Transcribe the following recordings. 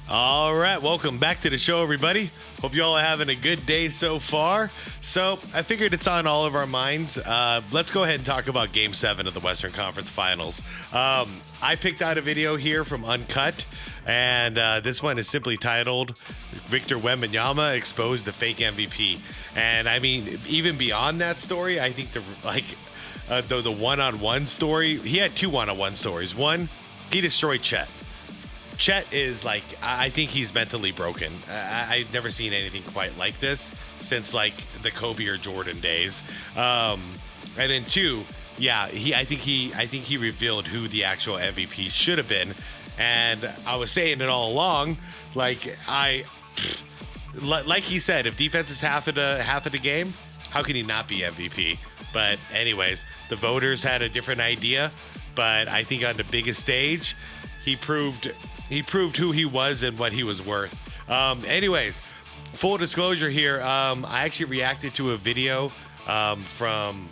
All right, welcome back to the show, everybody. Hope you all are having a good day so far. So I figured it's on all of our minds. Let's go ahead and talk about Game 7 of the Western Conference Finals. I picked out a video here from Uncut, and this one is simply titled Victor Wembanyama Exposed the Fake MVP. And I mean, even beyond that story, I think the one-on-one story, he had two one-on-one stories. One, he destroyed Chet. Chet is like, I think he's mentally broken. I've never seen anything quite like this since like the Kobe or Jordan days. And then two, yeah, I think he revealed who the actual MVP should have been. And I was saying it all along, like he said, if defense is half of the game, how can he not be MVP? But anyways, the voters had a different idea. But I think on the biggest stage, he proved who he was and what he was worth. Anyways, full disclosure here, I actually reacted to a video from,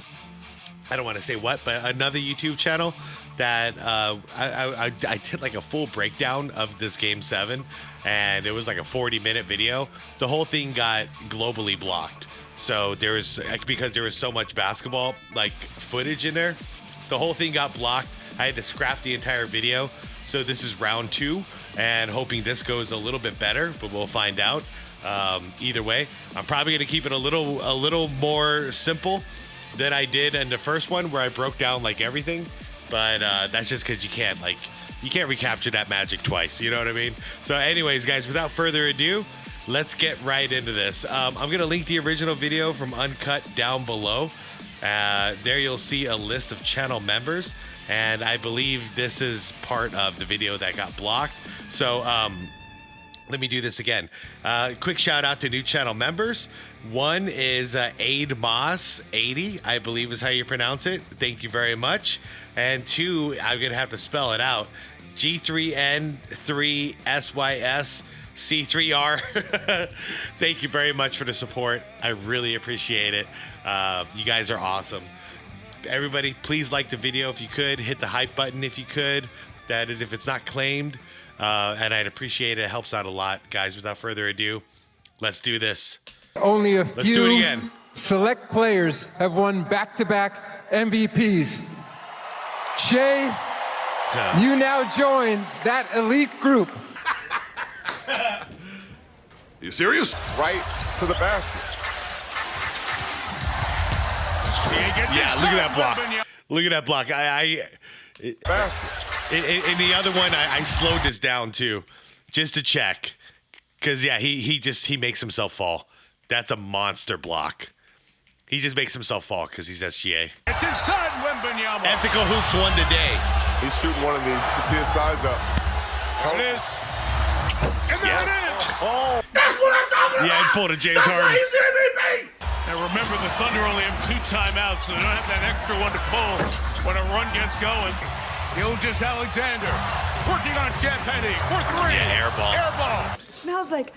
I don't want to say what, but another YouTube channel that I did like a full breakdown of this Game 7, and it was like a 40-minute video. The whole thing got globally blocked. So because there was so much basketball like footage in there, the whole thing got blocked. I had to scrap the entire video. So this is round 2, and hoping this goes a little bit better, but we'll find out. Either way, I'm probably going to keep it a little more simple than I did in the first one, where I broke down like everything. But that's just because you can't recapture that magic twice. You know what I mean? So anyways, guys, without further ado, let's get right into this. I'm going to link the original video from Uncut down below. There you'll see a list of channel members. And I believe this is part of the video that got blocked. So let me do this again. Quick shout out to new channel members. One is Aid Moss 80, I believe is how you pronounce it. Thank you very much. And two, I'm going to have to spell it out. G3N3SYSC3R. Thank you very much for the support. I really appreciate it. You guys are awesome. Everybody, please like the video if you could. Hit the hype button if you could. That is if it's not claimed. And I'd appreciate it. It helps out a lot. Guys, without further ado, let's do this. Only a Let's do it again. Select players have won back-to-back MVPs. Shay, you now join that elite group. You serious? Right to the basket. Yeah, look at that block. Look at that block. Basket. In the other one, I slowed this down too, just to check. Because, yeah, he makes himself fall. That's a monster block. He just makes himself fall because he's SGA. It's inside Wembanyama. Ethical Hoops won the day. He's shooting one of these. You see his size up. There it is. And there it is. Oh. That's what I'm talking about. Yeah, he pulled a James Harden. He's the MVP. Now remember, the Thunder only have 2 timeouts, so they don't have that extra one to pull when a run gets going. Nihilus Alexander working on Chet for 3. Yeah, Airball. It smells like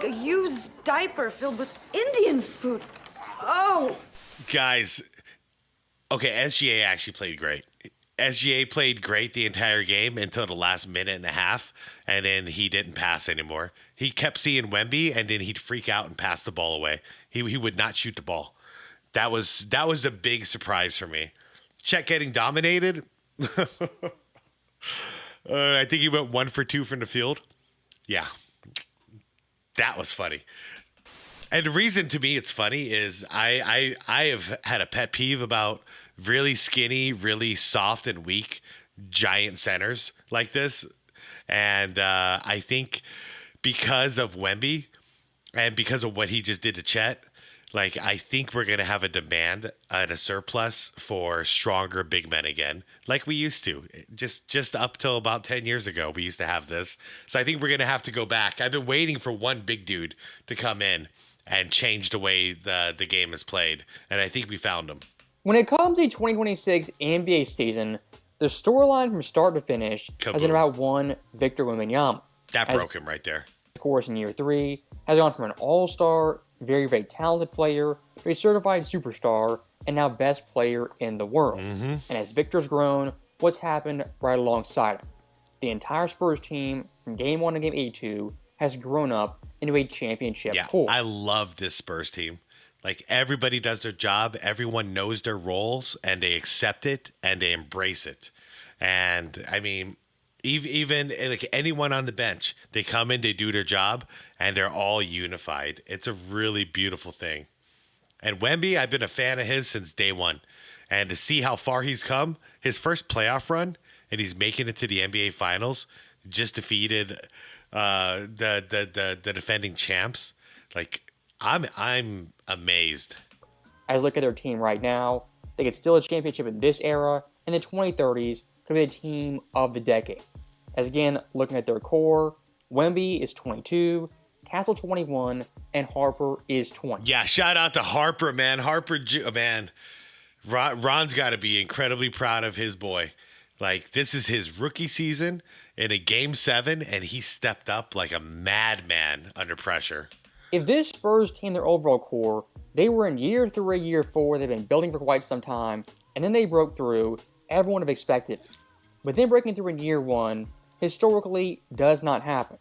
a used diaper filled with Indian food. Oh. Guys, okay, SGA actually played great. SGA played great the entire game until the last minute and a half, and then he didn't pass anymore. He kept seeing Wemby, and then he'd freak out and pass the ball away. He would not shoot the ball. That was the big surprise for me. Chet getting dominated. I think he went 1 for 2 from the field. Yeah, that was funny. And the reason to me it's funny is I have had a pet peeve about really skinny, really soft and weak giant centers like this. And I think because of Wemby and because of what he just did to Chet, like, I think we're going to have a demand and a surplus for stronger big men again, like we used to. Just up till about 10 years ago, we used to have this. So I think we're going to have to go back. I've been waiting for one big dude to come in and change the way the game is played, and I think we found him. When it comes to the 2026 NBA season, the storyline from start to finish has been about one Victor Wembanyama. That broke him right there. Of course, in year 3, has gone from an all-star, very, very talented player to a certified superstar, and now best player in the world. And as Victor's grown, what's happened right alongside him? the entire Spurs team from Game 1 to Game 82 has grown up into a championship core. I love this Spurs team. Like, everybody does their job. Everyone knows their roles, and they accept it, and they embrace it. And, I mean, even like anyone on the bench, they come in, they do their job, and they're all unified. It's a really beautiful thing. And Wemby, I've been a fan of his since day one. And to see how far he's come, his first playoff run, and he's making it to the NBA Finals, just defeated the defending champs. Like, I'm amazed. As I look at their team right now, they could steal a championship in this era. In the 2030s, could be the team of the decade. As again, looking at their core, Wemby is 22, Castle 21, and Harper is 20. Yeah, shout out to Harper, man. Man. Ron's got to be incredibly proud of his boy. Like, this is his rookie season in a Game 7, and he stepped up like a madman under pressure. If this Spurs team, their overall core, they were in year 3, year 4, they've been building for quite some time, and then they broke through, everyone would have expected it. But then breaking through in year 1, historically, does not happen.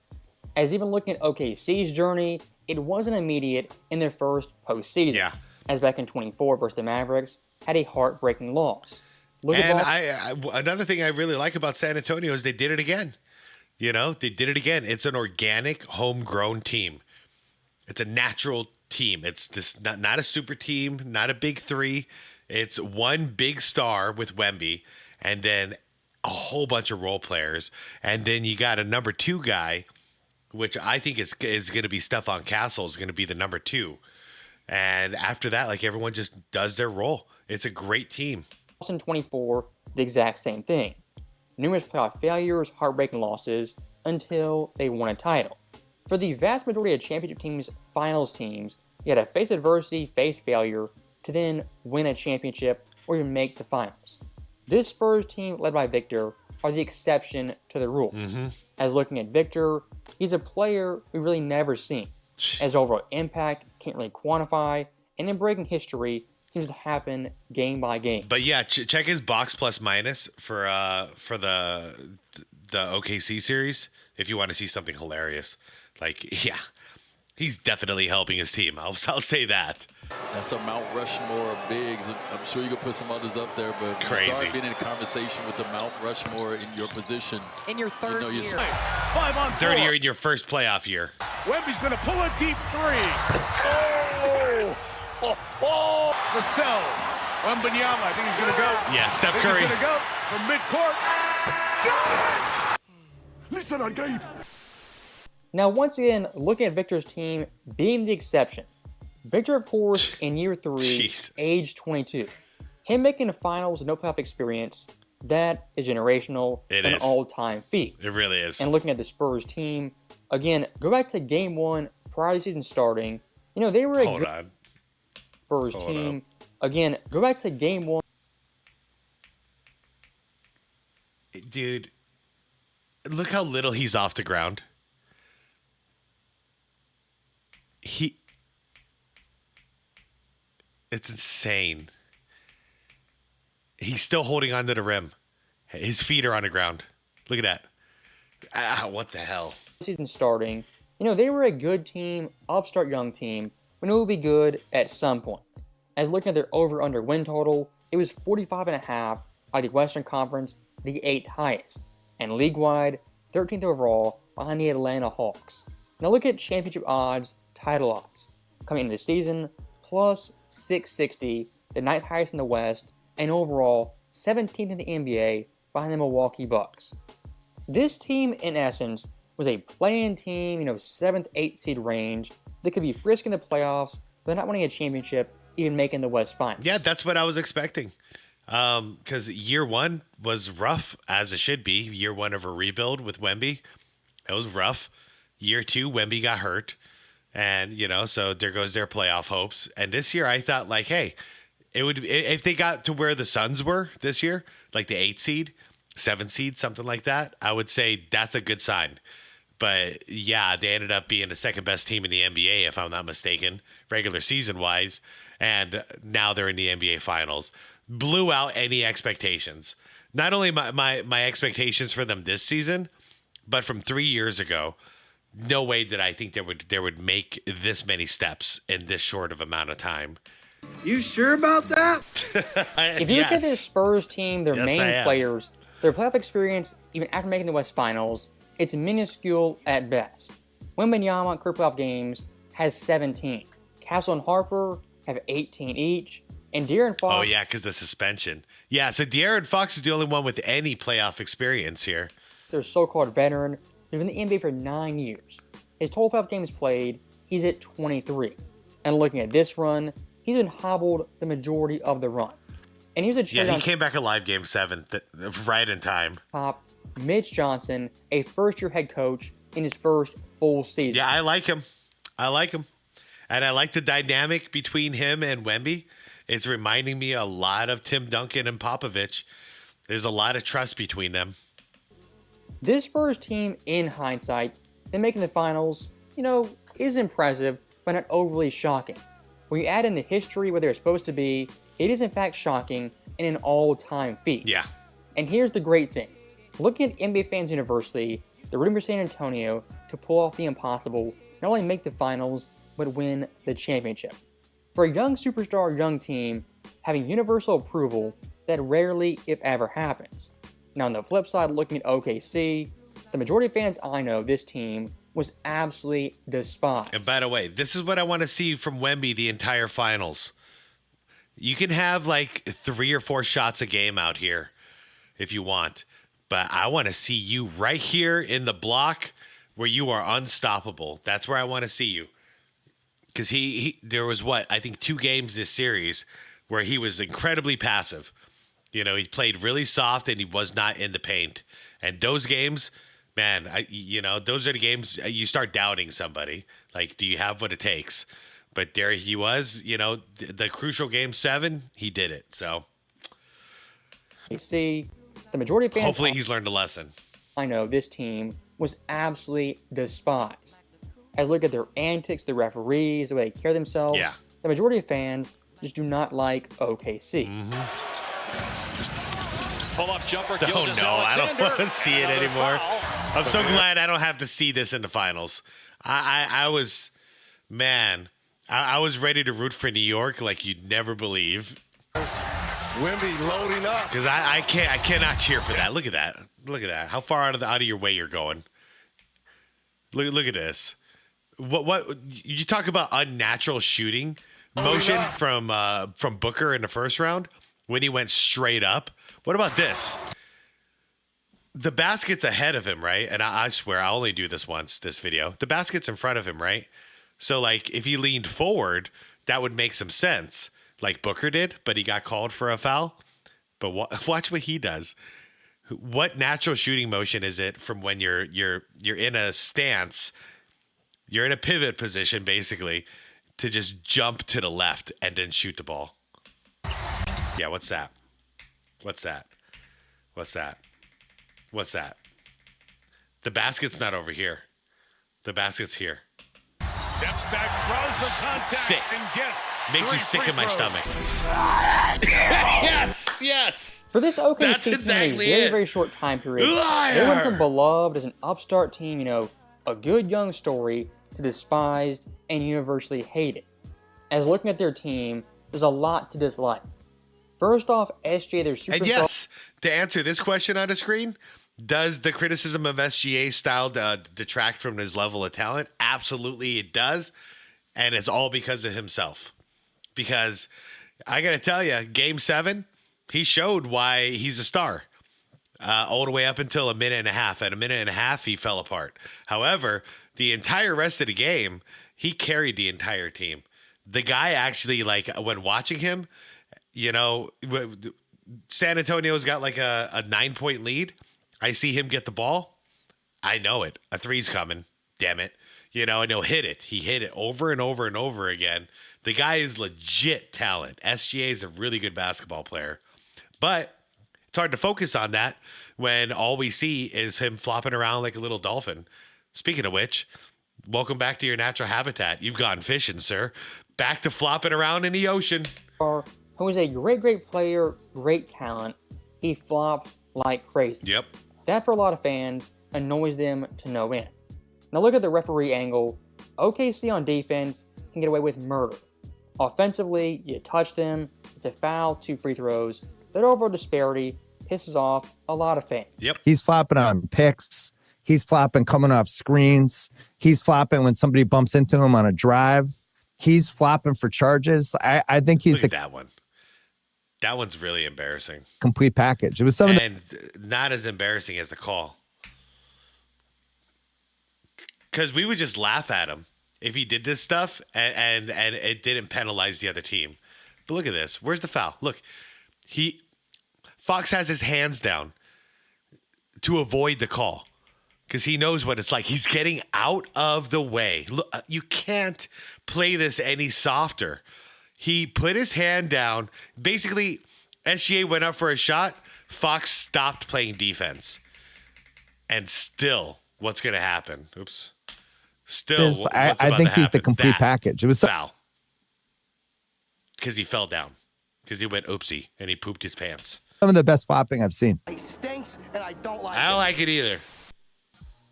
As even looking at OKC's journey, it wasn't immediate in their first postseason. Yeah. As back in 24 versus the Mavericks, had a heartbreaking loss. Another thing I really like about San Antonio is they did it again. You know, they did it again. It's an organic, homegrown team. It's a natural team. It's this not a super team, not a big three. It's one big star with Wemby, and then a whole bunch of role players, and then you got a number 2 guy, which I think is going to be Stephon Castle, is going to be the number 2. And after that, like, everyone just does their role. It's a great team. In 24, the exact same thing. Numerous playoff failures, heartbreaking losses, until they won a title. For the vast majority of championship teams, finals teams, you had to face adversity, face failure, to then win a championship or even make the finals. This Spurs team, led by Victor, are the exception to the rule. As looking at Victor, he's a player we've really never seen. As overall impact, can't really quantify, and in breaking history, seems to happen game by game. But yeah, check his box plus minus for the OKC series if you want to see something hilarious. Like, yeah, he's definitely helping his team. I'll say that. That's a Mount Rushmore of bigs. I'm sure you could put some others up there, but crazy. Start being in a conversation with the Mount Rushmore in your position. In your third year. 5 on 4. Third year in your first playoff year. Wemby's going to pull a deep 3. Vassell. Wembanyama, I think he's going to go. Yeah, Steph Curry. He's going to go from midcourt. Got it! Listen, I gave. Now, once again, looking at Victor's team being the exception. Victor, of course, in year 3, age 22. Him making the finals with no playoff experience, that is generational. An all-time feat. It really is. And looking at the Spurs team, again, go back to Game 1 prior to the season starting. You know, they were a good Spurs team. Again, go back to Game 1. Dude, look how little he's off the ground. It's insane. He's still holding onto the rim. His feet are on the ground. Look at that. What the hell? Season starting, you know, they were a good team, upstart young team. We knew it would be good at some point. As looking at their over-under win total, it was 45.5 by the Western Conference, the 8th highest. And league-wide, 13th overall behind the Atlanta Hawks. Now look at championship odds, title odds. Coming into the season, plus 660, the 9th highest in the West, and overall 17th in the NBA behind the Milwaukee Bucks. This team, in essence, was a play-in team, 7th, 8th seed range that could be frisking the playoffs, but not winning a championship, even making the West Finals. Yeah, that's what I was expecting. Because year 1 was rough, as it should be. Year 1 of a rebuild with Wemby, it was rough. Year 2, Wemby got hurt. And, so there goes their playoff hopes. And this year, I thought, like, hey, it would, if they got to where the Suns were this year, like the 8th seed, 7th seed, something like that, I would say that's a good sign. But yeah, they ended up being the second best team in the NBA, if I'm not mistaken, regular season wise. And now they're in the NBA Finals. Blew out any expectations. Not only my expectations for them this season, But from 3 years ago, no way did I think there would make this many steps in this short of amount of time. You sure about that? If you look at this Spurs team, their Yes, I main am. players, their playoff experience, even after making the West Finals, it's minuscule at best. Wembanyama, career playoff games, has 17. Castle and Harper have 18 each. And De'Aaron Fox... Oh, yeah, because the suspension. Yeah, so De'Aaron Fox is the only one with any playoff experience here. their so-called veteran, who's been in the NBA for 9 years. His total playoff games played, he's at 23. And looking at this run, he's been hobbled the majority of the run. And here's a cherry Yeah, on he came back alive game 7, right in time. top. Mitch Johnson, a first-year head coach in his first full season. Yeah, I like him. And I like the dynamic between him and Wemby. It's reminding me a lot of Tim Duncan and Popovich. There's a lot of trust between them. This Spurs team, in hindsight, in making the finals, is impressive, but not overly shocking. When you add in the history where they're supposed to be, it is in fact shocking and an all-time feat. Yeah. And here's the great thing. Looking at NBA fans universally, they're rooting for San Antonio to pull off the impossible, not only make the finals, but win the championship. For a young superstar, young team, having universal approval, that rarely, if ever, happens. Now on the flip side, looking at OKC, the majority of fans I know, this team was absolutely despised. And by the way, this is what I want to see from Wemby the entire finals. You can have like 3 or 4 shots a game out here if you want. But I want to see you right here in the block where you are unstoppable. That's where I want to see you. Because there was I think 2 games this series where he was incredibly passive. He played really soft and he was not in the paint. And those games, man, those are the games you start doubting somebody. Like, do you have what it takes? But there he was, the crucial game 7, he did it. So You see, the majority of fans hopefully he's learned a lesson. I know this team was absolutely despised. As look at their antics, the referees, the way they carry themselves, Yeah. the majority of fans just do not like OKC. Pull-up jumper, Oh Gildas no, I don't Alexander. want to see it Another anymore. foul. I'm so glad I don't have to see this in the finals. I was ready to root for New York like you'd never believe. Wemby loading up. Because I cannot cheer for that. Look at that. How far out of your way you're going. Look at this. What you talk about unnatural shooting motion from Booker in the first round when he went straight up. What about this? The basket's ahead of him, right? And I swear I only do this once, this video. The basket's in front of him, right? So like if he leaned forward, that would make some sense, like Booker did, but he got called for a foul. But watch what he does. What natural shooting motion is it from when you're in a stance, you're in a pivot position basically, to just jump to the left and then shoot the ball? Yeah, what's that? The basket's not over here. The basket's here. Steps back, throws the contact, Sick. and gets Makes me 3 sick free in my throws. stomach. Yes. For this OKC That's team exactly in a very, it. very short time period, Liar. they went from beloved as an upstart team, a good young story, to despised and universally hated. As looking at their team, there's a lot to dislike. First off, SGA, their superstar. And yes, to answer this question on the screen, does the criticism of SGA style detract from his level of talent? Absolutely it does. And it's all because of himself. Because I got to tell you, game 7, he showed why he's a star. All the way up until a minute and a half. At a minute and a half, he fell apart. However, the entire rest of the game, he carried the entire team. The guy actually, like, when watching him, San Antonio's got like a 9-point lead. I see him get the ball. I know it. A 3's coming. Damn it. And he'll hit it. He hit it over and over and over again. The guy is legit talent. SGA is a really good basketball player. But it's hard to focus on that when all we see is him flopping around like a little dolphin. Speaking of which, welcome back to your natural habitat. You've gone fishing, sir. Back to flopping around in the ocean. Who is a great, great player, great talent. He flops like crazy. Yep. That, for a lot of fans, annoys them to no end. Now look at the referee angle. OKC on defense can get away with murder. Offensively, you touch them, it's a foul, 2 free throws. That overall disparity pisses off a lot of fans. Yep. He's flopping on picks. He's flopping coming off screens. He's flopping when somebody bumps into him on a drive. He's flopping for charges. I think he's Look at that one. That one's really embarrassing. Complete package. It was some and not as embarrassing as the call. Because we would just laugh at him if he did this stuff and it didn't penalize the other team. But look at this. Where's the foul? Look, Fox has his hands down to avoid the call because he knows what it's like. He's getting out of the way. Look, you can't play this any softer. He put his hand down. Basically, SGA went up for a shot. Fox stopped playing defense. And still, what's going to happen? Oops. Still, I think he's the complete package. It was foul. Because he fell down. Because he went oopsie and he pooped his pants. Some of the best flopping I've seen. He stinks, and I don't like I don't like it either.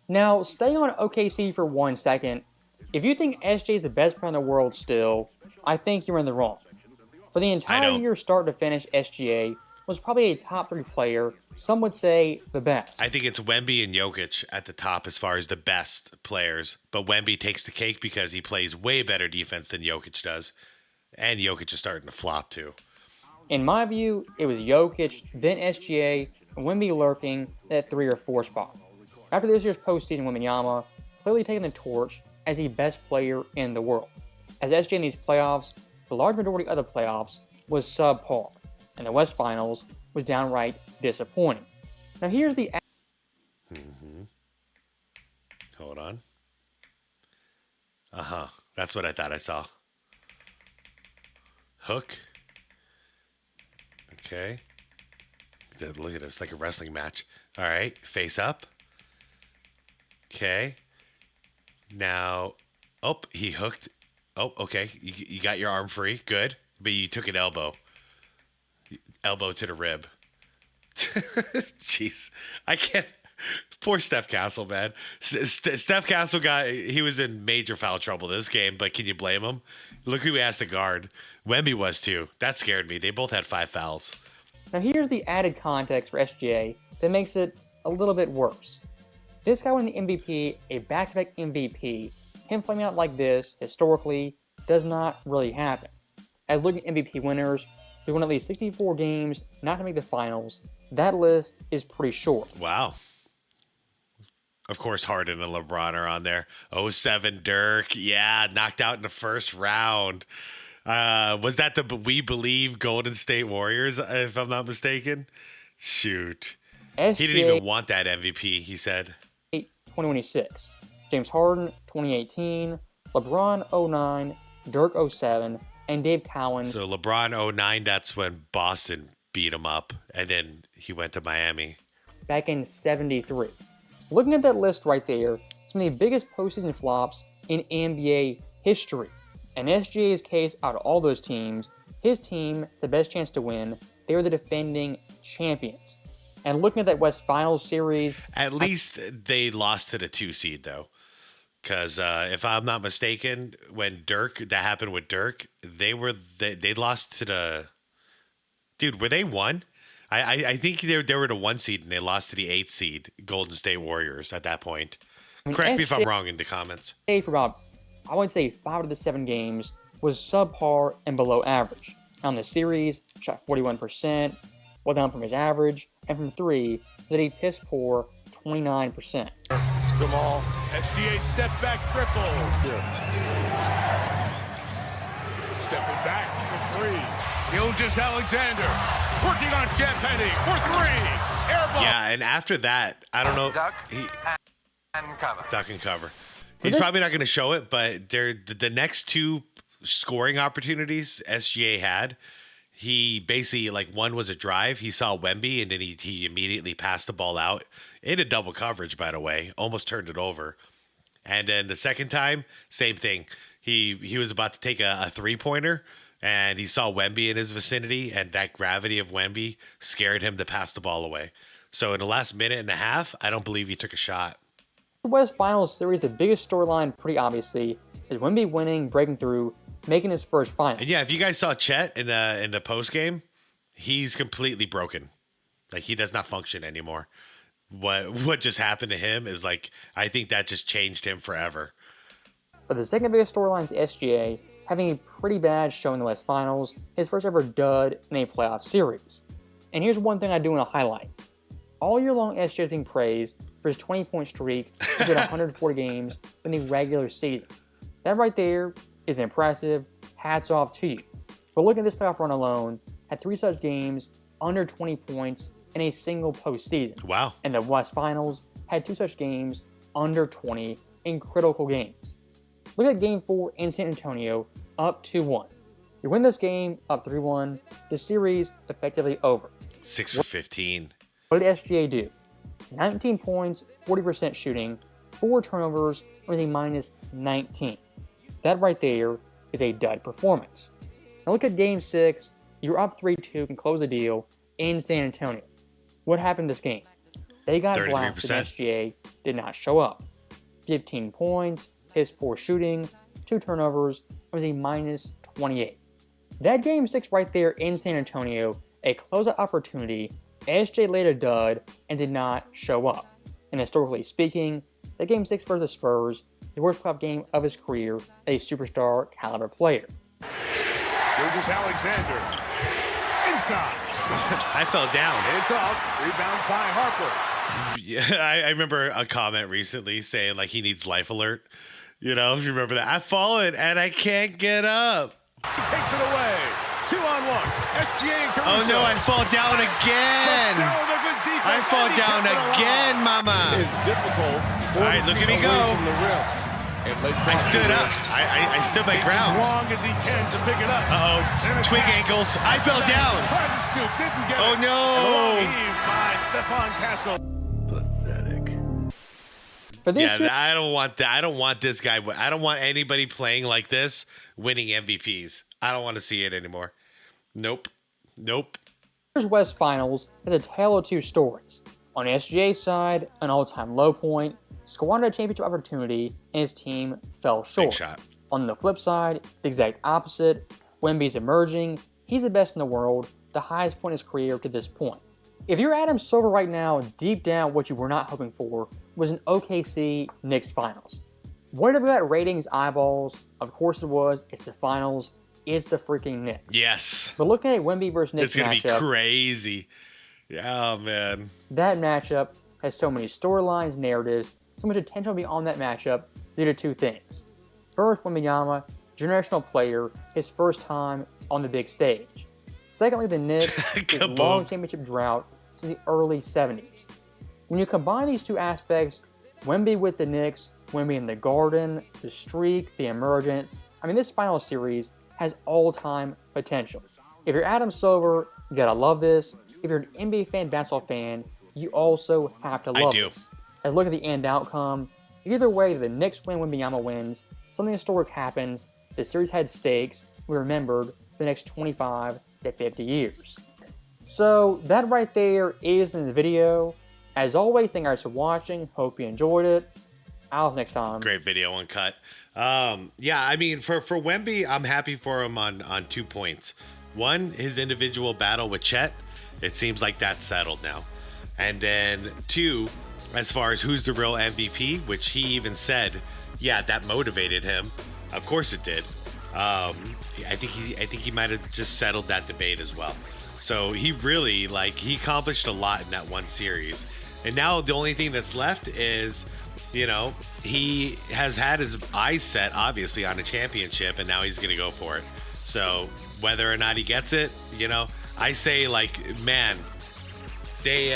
Now, staying on OKC for 1 second, if you think SJ is the best player in the world still, I think you're in the wrong. For the entire year start to finish, SGA was probably a top 3 player. Some would say the best. I think it's Wemby and Jokic at the top as far as the best players. But Wemby takes the cake because he plays way better defense than Jokic does. And Jokic is starting to flop too. In my view, it was Jokic, then SGA, and Wemby lurking at 3 or 4 spot. After this year's postseason, Wembanyama clearly taking the torch as the best player in the world. As SGA in these playoffs, the large majority of the playoffs was subpar, and the West Finals was downright disappointing. Now here's the... Hold on. That's what I thought I saw. Hook. Okay. Look at this, like a wrestling match. All right, face up. Okay. Now, he hooked. Oh, okay. You got your arm free. Good. But you took an elbow. Elbow to the rib. Jeez. I can't. Poor Steph Castle, man. Steph Castle he was in major foul trouble this game, but can you blame him? Look who he has to guard. Wemby was too. That scared me. They both had 5 fouls. Now here's the added context for SGA that makes it a little bit worse. This guy won the MVP, a back-to-back MVP. Him flaming out like this, historically, does not really happen. As looking at MVP winners, who won at least 64 games not to make the finals, that list is pretty short. Wow. Of course, Harden and LeBron are on there. 07 Dirk. Yeah, knocked out in the first round. Was that the We Believe Golden State Warriors, if I'm not mistaken? Shoot. SGA, he didn't even want that MVP, he said. 2026. James Harden, 2018. LeBron, 09. Dirk, 07. And Dave Cowens. So LeBron, 09, that's when Boston beat him up. And then he went to Miami. Back in 73. Looking at that list right there, some of the biggest postseason flops in NBA history. In SGA's case, out of all those teams, his team, the best chance to win, they were the defending champions. And looking at that West Finals series... At least they lost to the 2 seed, though. Because if I'm not mistaken, when that happened with Dirk, they lost to the... Dude, were they 1? I think they were the 1 seed, and they lost to the 8 seed, Golden State Warriors, at that point. Correct me if I'm wrong in the comments. For about, I would say 5 of the 7 games was subpar and below average. On the series, shot 41%, well down from his average, and from 3, did a piss poor 29%. Jamal, SGA step back triple. Stepping back for 3. Nihilus Alexander working on Chet for 3. Airball. Yeah, and after that, I don't know. Duck and cover. He's probably not going to show it, but the next 2 scoring opportunities SGA had, he basically, one was a drive. He saw Wemby, and then he immediately passed the ball out in a double coverage, by the way. Almost turned it over. And then the second time, same thing. He was about to take a 3-pointer, and he saw Wemby in his vicinity, and that gravity of Wemby scared him to pass the ball away. So in the last minute and a half, I don't believe he took a shot. The West Finals series, the biggest storyline, pretty obviously, is Wemby winning, breaking through, making his first final. And yeah, if you guys saw Chet in the post game, he's completely broken. Like, he does not function anymore. What just happened to him is like, I think that just changed him forever. But the second biggest storyline is SGA having a pretty bad show in the West Finals, his first ever dud in a playoff series. And here's one thing I do want to highlight. All year long, SGA is being praised for his 20-point streak to get 140 games in the regular season. That right there is impressive. Hats off to you. But look at this playoff run alone, had 3 such games under 20 points in a single postseason. Wow. And the West Finals had 2 such games under 20 in critical games. Look at Game 4 in San Antonio, up 2-1. You win this game, up 3-1, the series effectively over. 6 for 15. What did SGA do? 19 points, 40% shooting, 4 turnovers, with a minus 19. That right there is a dud performance. Now look at Game 6, you're up 3-2, can close the deal in San Antonio. What happened this game? They got 33%. blasted and SGA did not show up. 15 points, his poor shooting, 2 turnovers, was a minus 28. That Game 6 right there in San Antonio, a closeout opportunity, SJ laid a dud and did not show up. And historically speaking, that Game 6 for the Spurs, the worst playoff game of his career, a superstar caliber player. Cornelus Alexander. Inside. I fell down. It's off. Rebound by Harper. Yeah, I remember a comment recently saying like he needs life alert. You know, if you remember that. I've fallen and I can't get up. He takes it away. 2-on-1. SGA and Caruso. Oh no, I fall down again. I fall down again, mama. It's difficult. All right, look at me go. I stood up. I stood my ground. As long as he can to pick it up. Uh-oh. Twig ankles. I fell down. Tried to scoop, didn't get Oh it. no. By Stephon Castle. Pathetic. For this year, I don't want that. I don't want this guy. I don't want anybody playing like this winning MVPs. I don't want to see it anymore. Nope. Here's West Finals is a tale of 2 stories. On SGA's side, an all-time low point, squandered a championship opportunity, and his team fell short. Big shot. On the flip side, the exact opposite, Wemby's emerging, he's the best in the world, the highest point in his career to this point. If you're Adam Silver right now, deep down what you were not hoping for was an OKC Knicks Finals. What if we got ratings, eyeballs? Of course it was. It's the finals. It's the freaking Knicks. Yes. But looking at Wemby versus Knicks It's going to matchup, be crazy. Yeah, man. that matchup has so many storylines, narratives, so much attention will be on that matchup due to 2 things. First, Wembanyama, generational player, his first time on the big stage. Secondly, the Knicks, his long championship drought since the early 70s. When you combine these 2 aspects, Wemby with the Knicks, Wemby in the Garden, the streak, the emergence, I mean, this final series has all-time potential. If you're Adam Silver, you gotta love this. If you're an NBA fan, basketball fan, you also have to love this. As look at the end outcome, either way, the Knicks win, Wembanyama wins, something historic happens, the series had stakes, we remembered the next 25 to 50 years. So that right there is in the video. As always, thank you guys for watching. Hope you enjoyed it. I'll see you next time. Great video uncut. Yeah, I mean, for Wemby, I'm happy for him on 2 points. One, his individual battle with Chet. It seems like that's settled now. And then 2, as far as who's the real MVP, which he even said, yeah, that motivated him. Of course it did. I think he might have just settled that debate as well. So he really, he accomplished a lot in that one series. And now the only thing that's left is, you know, he has had his eyes set, obviously, on a championship, and now he's going to go for it. So whether or not he gets it, you know, I say, man, they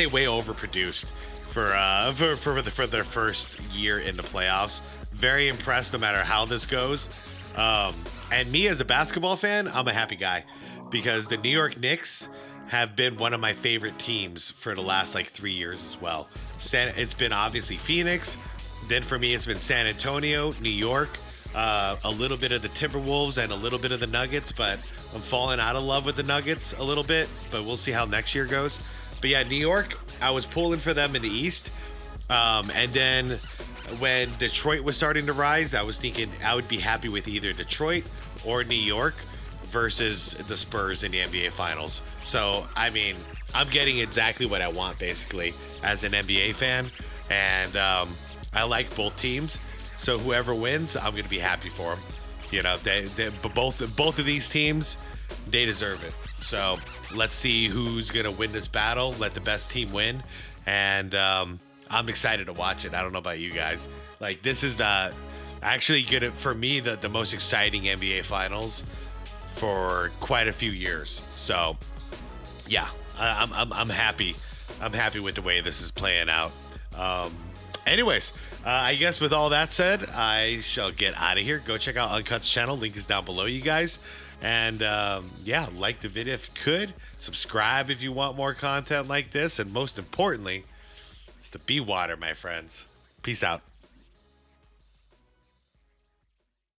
way overproduced for their first year in the playoffs. Very impressed no matter how this goes. And me as a basketball fan, I'm a happy guy because the New York Knicks have been one of my favorite teams for the last 3 years as well. It's been obviously Phoenix. Then for me, it's been San Antonio, New York. a little bit of the Timberwolves and a little bit of the Nuggets, but I'm falling out of love with the Nuggets a little bit, but we'll see how next year goes. But yeah, New York, I was pulling for them in the East. And then when Detroit was starting to rise, I was thinking I would be happy with either Detroit or New York versus the Spurs in the NBA Finals. So, I mean, I'm getting exactly what I want, basically, as an NBA fan. And I like both teams. So whoever wins, I'm going to be happy for them. You know, both of these teams, they deserve it. So let's see who's going to win this battle. Let the best team win. And I'm excited to watch it. I don't know about you guys. Like, this is actually good for me, the most exciting NBA Finals for quite a few years. So yeah, I'm happy. I'm happy with the way this is playing out. Anyways, I guess with all that said, I shall get out of here. Go check out Uncut's channel. Link is down below, you guys. And yeah, like the video if you could. Subscribe if you want more content like this. And most importantly, it's the be water, my friends. Peace out.